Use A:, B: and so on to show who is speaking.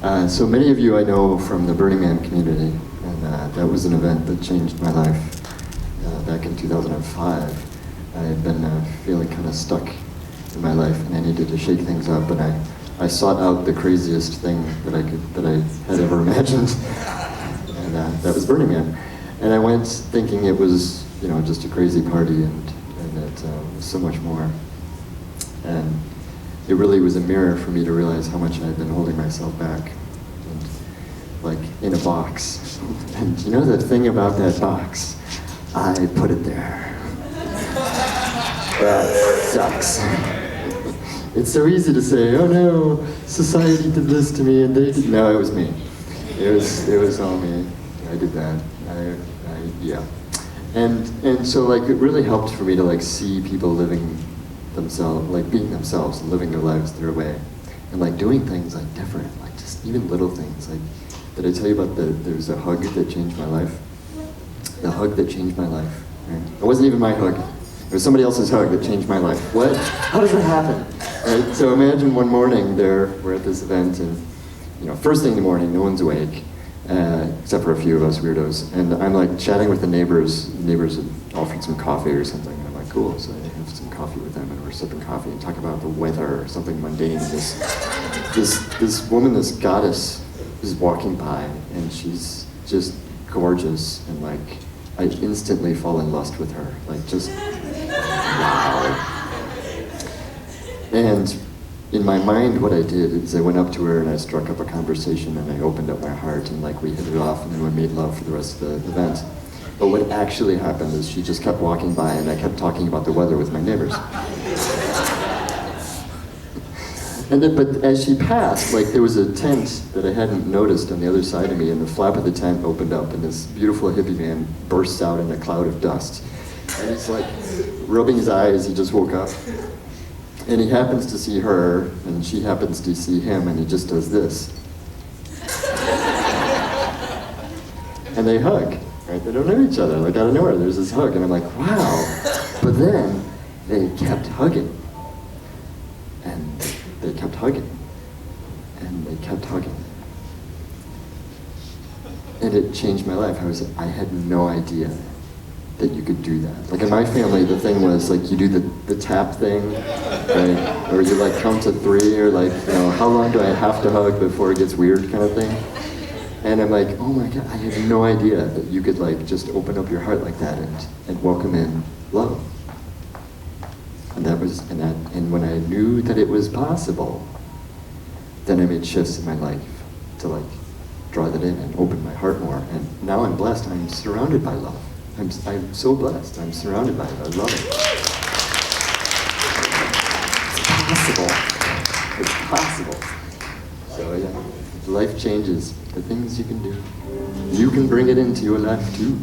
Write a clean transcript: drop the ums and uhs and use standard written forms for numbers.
A: So many of you I know from the Burning Man community, and that was an event that changed my life back in 2005. I had been feeling kind of stuck in my life, and I needed to shake things up, and I sought out the craziest thing that I had ever imagined, and that was Burning Man. And I went thinking it was, just a crazy party, and it was so much more. And it really was a mirror for me to realize how much I had been holding myself back, and like in a box. And you know the thing about that box? I put it there. That sucks. It's so easy to say, oh no, society did this to me and they did. No, it was me. It was all me. I did that. Yeah. And so like it really helped for me to like see people living themselves, like being themselves and living their lives their way. And like doing things like different, like just even little things. Like, did I tell you about there's a hug that changed my life? The hug that changed my life. Right? It wasn't even my hug. It was somebody else's hug that changed my life. What? How does that happen? Right? So imagine one morning we're at this event, and first thing in the morning, no one's awake, except for a few of us weirdos. And I'm like chatting with the neighbors. The neighbors had offered some coffee or something. And I'm like, cool. So I have some coffee with them, and we're sipping coffee and talking about the weather or something mundane. This woman, this goddess, is walking by, and she's just gorgeous, and like I instantly fall in lust with her. Like just wow. And in my mind, what I did is I went up to her and I struck up a conversation and I opened up my heart, and like we hit it off, and then we made love for the rest of the event. But what actually happened is she just kept walking by and I kept talking about the weather with my neighbors. And then, but as she passed, like there was a tent that I hadn't noticed on the other side of me, and the flap of the tent opened up and this beautiful hippie man bursts out in a cloud of dust. And he's like rubbing his eyes, he just woke up. And he happens to see her, and she happens to see him, and he just does this. And they hug, right? They don't know each other, like out of nowhere, there's this hug, and I'm like, wow. But then they kept hugging. And they kept hugging. And they kept hugging. And it changed my life. I had no idea that you could do that. Like in my family, the thing was like you do the tap thing, right? Or you like count to 3, or like, how long do I have to hug before it gets weird kind of thing. And I'm like, oh my God, I had no idea that you could like just open up your heart like that and welcome in love. And when I knew that it was possible, then I made shifts in my life to like draw that in and open my heart more. And now I'm blessed, I'm surrounded by love. I'm so blessed. I'm surrounded by it. I love it. It's possible. It's possible. So yeah, life changes. The things you can do, you can bring it into your life too.